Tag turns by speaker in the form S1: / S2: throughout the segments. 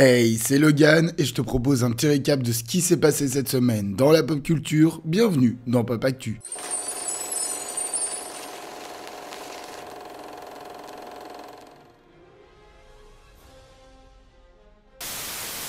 S1: Hey, c'est Logan et je te propose un petit récap de ce qui s'est passé cette semaine dans la pop culture. Bienvenue dans Pop Actu.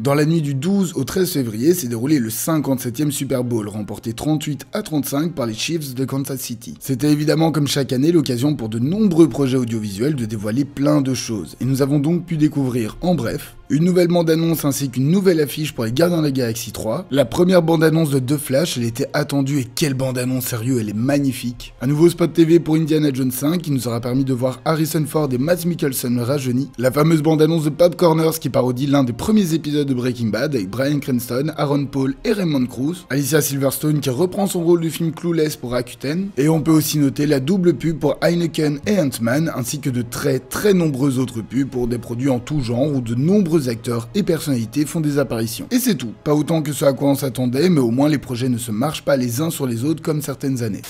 S1: Dans la nuit du 12 au 13 février s'est déroulé le 57e Super Bowl, remporté 38-35 par les Chiefs de Kansas City. C'était évidemment comme chaque année l'occasion pour de nombreux projets audiovisuels de dévoiler plein de choses, et nous avons donc pu découvrir, en bref, une nouvelle bande-annonce ainsi qu'une nouvelle affiche pour les Gardiens de la Galaxie 3, la première bande-annonce de The Flash, elle était attendue et quelle bande-annonce, sérieux, elle est magnifique. Un nouveau spot TV pour Indiana Jones 5 qui nous aura permis de voir Harrison Ford et Mads Mikkelsen rajeunis, la fameuse bande-annonce de Popcorners qui parodie l'un des premiers épisodes de Breaking Bad avec Bryan Cranston, Aaron Paul et Raymond Cruz, Alicia Silverstone qui reprend son rôle du film Clueless pour Rakuten, et on peut aussi noter la double pub pour Heineken et Ant-Man ainsi que de très nombreuses autres pubs pour des produits en tout genre où de nombreux acteurs et personnalités font des apparitions. Et c'est tout, pas autant que ce à quoi on s'attendait, mais au moins les projets ne se marchent pas les uns sur les autres comme certaines années.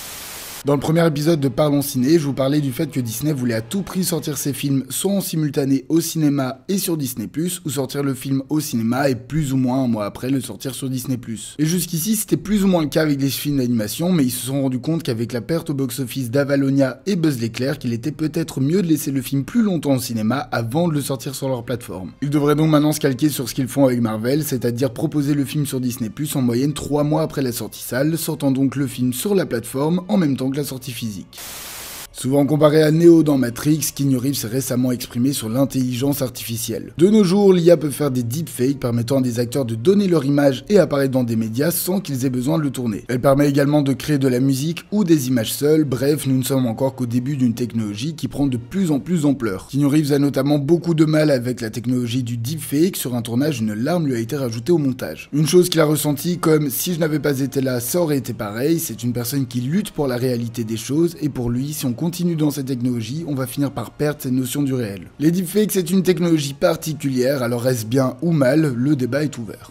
S1: Dans le premier épisode de Parlons Ciné, je vous parlais du fait que Disney voulait à tout prix sortir ses films soit en simultané au cinéma et sur Disney+, ou sortir le film au cinéma et plus ou moins un mois après le sortir sur Disney+. Et jusqu'ici, c'était plus ou moins le cas avec les films d'animation, mais ils se sont rendus compte qu'avec la perte au box-office d'Avalonia et Buzz l'éclair, qu'il était peut-être mieux de laisser le film plus longtemps au cinéma avant de le sortir sur leur plateforme. Ils devraient donc maintenant se calquer sur ce qu'ils font avec Marvel, c'est-à-dire proposer le film sur Disney+, en moyenne 3 mois après la sortie salle, sortant donc le film sur la plateforme en même temps que la sortie physique. Souvent comparé à Neo dans Matrix, Keanu Reeves s'est récemment exprimé sur l'intelligence artificielle. De nos jours, l'IA peut faire des deepfakes permettant à des acteurs de donner leur image et apparaître dans des médias sans qu'ils aient besoin de le tourner. Elle permet également de créer de la musique ou des images seules, bref, nous ne sommes encore qu'au début d'une technologie qui prend de plus en plus d'ampleur. Keanu Reeves a notamment beaucoup de mal avec la technologie du deepfake, sur un tournage une larme lui a été rajoutée au montage. Une chose qu'il a ressentie comme « si je n'avais pas été là, ça aurait été pareil », c'est une personne qui lutte pour la réalité des choses et pour lui, si on continue dans cette technologie, on va finir par perdre cette notion du réel. Les deepfakes, c'est une technologie particulière, alors est-ce bien ou mal, le débat est ouvert.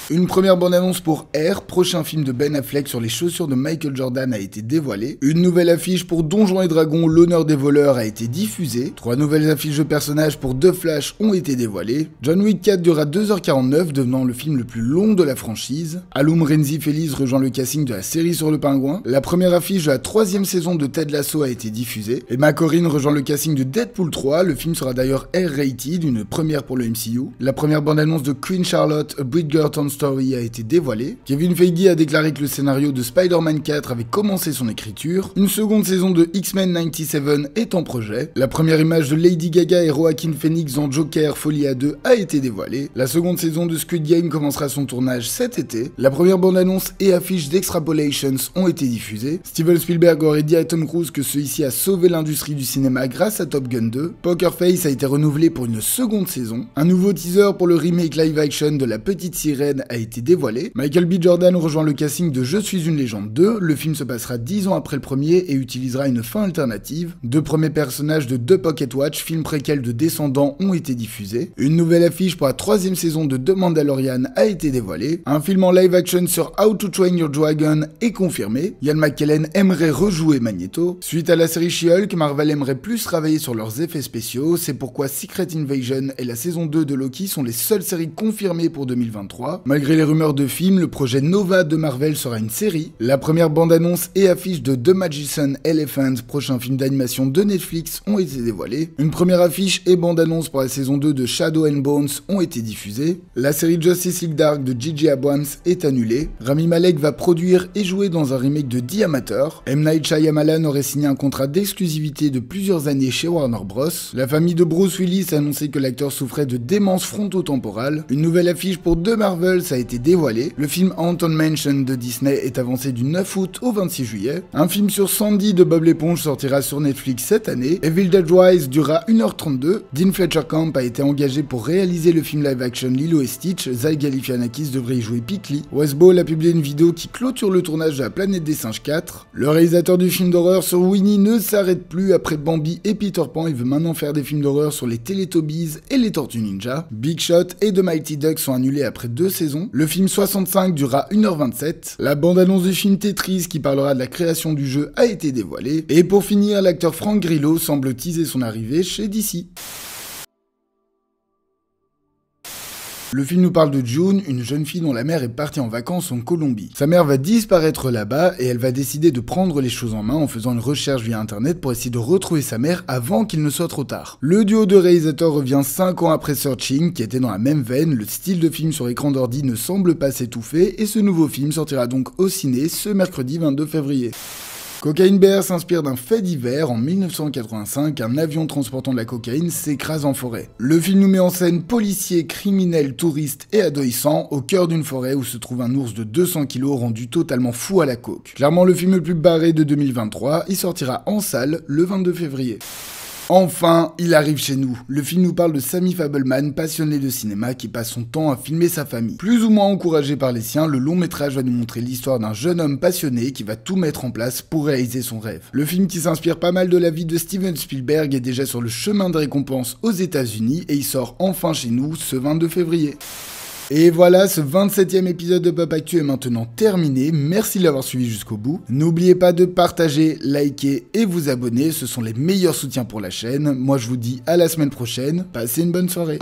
S1: Une première bande-annonce pour Air, prochain film de Ben Affleck sur les chaussures de Michael Jordan a été dévoilée. Une nouvelle affiche pour Donjons et Dragons, l'honneur des voleurs a été diffusée. 3 nouvelles affiches de personnages pour The Flash ont été dévoilées. John Wick 4 durera 2h49, devenant le film le plus long de la franchise. Alum Renzi Feliz rejoint le casting de la série sur le pingouin. La première affiche de la 3e saison de Ted Lasso a été diffusée. Emma Corrin rejoint le casting de Deadpool 3, le film sera d'ailleurs R-rated, une première pour le MCU. La première bande-annonce de Queen Charlotte, A Bridgerton Story a été dévoilée. Kevin Feige a déclaré que le scénario de Spider-Man 4 avait commencé son écriture. Une seconde saison de X-Men 97 est en projet. La première image de Lady Gaga et Joaquin Phoenix dans Joker Folie à 2 a été dévoilée. La seconde saison de Squid Game commencera son tournage cet été. La première bande-annonce et affiche d'Extrapolations ont été diffusées. Steven Spielberg aurait dit à Tom Cruise que celui-ci a sauvé l'industrie du cinéma grâce à Top Gun 2. Poker Face a été renouvelé pour une seconde saison. Un nouveau teaser pour le remake live-action de La Petite Sirène a été dévoilé. Michael B. Jordan rejoint le casting de Je suis une légende 2. Le film se passera 10 ans après le premier et utilisera une fin alternative. 2 premiers personnages de The Pocket Watch, film préquel de Descendants, ont été diffusés. Une nouvelle affiche pour la 3e saison de The Mandalorian a été dévoilée. Un film en live-action sur How to Train Your Dragon est confirmé. Ian McKellen aimerait rejouer Magneto. Suite à la série She-Hulk, Marvel aimerait plus travailler sur leurs effets spéciaux. C'est pourquoi Secret Invasion et la saison 2 de Loki sont les seules séries confirmées pour 2023. Malgré les rumeurs de films, le projet Nova de Marvel sera une série. La première bande-annonce et affiche de The Magician Elephant, prochain film d'animation de Netflix, ont été dévoilées. Une première affiche et bande-annonce pour la saison 2 de Shadow and Bones ont été diffusées. La série Justice League Dark de J.J. Abrams est annulée. Rami Malek va produire et jouer dans un remake de The Amateur. M. Night Shyamalan aurait signé un contrat d'exclusivité de plusieurs années chez Warner Bros. La famille de Bruce Willis a annoncé que l'acteur souffrait de démence frontotemporale. Une nouvelle affiche pour The Marvels a été dévoilée. Le film Haunted Mansion de Disney est avancé du 9 août au 26 juillet. Un film sur Sandy de Bob l'éponge sortira sur Netflix cette année. Evil Dead Rise durera 1h32. Dean Fletcher Camp a été engagé pour réaliser le film live-action Lilo et Stitch. Zach Galifianakis devrait y jouer Pikli. Wes Ball a publié une vidéo qui clôture le tournage de La Planète des Singes 4. Le réalisateur du film d'horreur sur Winnie ne s'arrête plus après Bambi et Peter Pan. Il veut maintenant faire des films d'horreur sur les Teletubbies et les Tortues Ninja. Big Shot et The Mighty Ducks sont annulés après 2 saisons. Le film 65 durera 1h27. La bande-annonce du film Tetris qui parlera de la création du jeu a été dévoilée. Et pour finir, l'acteur Frank Grillo semble teaser son arrivée chez DC. Le film nous parle de June, une jeune fille dont la mère est partie en vacances en Colombie. Sa mère va disparaître là-bas et elle va décider de prendre les choses en main en faisant une recherche via internet pour essayer de retrouver sa mère avant qu'il ne soit trop tard. Le duo de réalisateurs revient 5 ans après Searching, qui était dans la même veine, le style de film sur écran d'ordi ne semble pas s'étouffer et ce nouveau film sortira donc au ciné ce mercredi 22 février. Cocaine Bear s'inspire d'un fait divers. En 1985, un avion transportant de la cocaïne s'écrase en forêt. Le film nous met en scène policiers, criminels, touristes et adolescents au cœur d'une forêt où se trouve un ours de 200 kg rendu totalement fou à la coke. Clairement le film le plus barré de 2023, il sortira en salle le 22 février. Enfin, il arrive chez nous. Le film nous parle de Sammy Fabelman, passionné de cinéma, qui passe son temps à filmer sa famille. Plus ou moins encouragé par les siens, le long métrage va nous montrer l'histoire d'un jeune homme passionné qui va tout mettre en place pour réaliser son rêve. Le film qui s'inspire pas mal de la vie de Steven Spielberg est déjà sur le chemin de récompense aux États-Unis et il sort enfin chez nous ce 22 février. Et voilà, ce 27e épisode de Pop Actu est maintenant terminé, merci de l'avoir suivi jusqu'au bout. N'oubliez pas de partager, liker et vous abonner, ce sont les meilleurs soutiens pour la chaîne. Moi je vous dis à la semaine prochaine, passez une bonne soirée.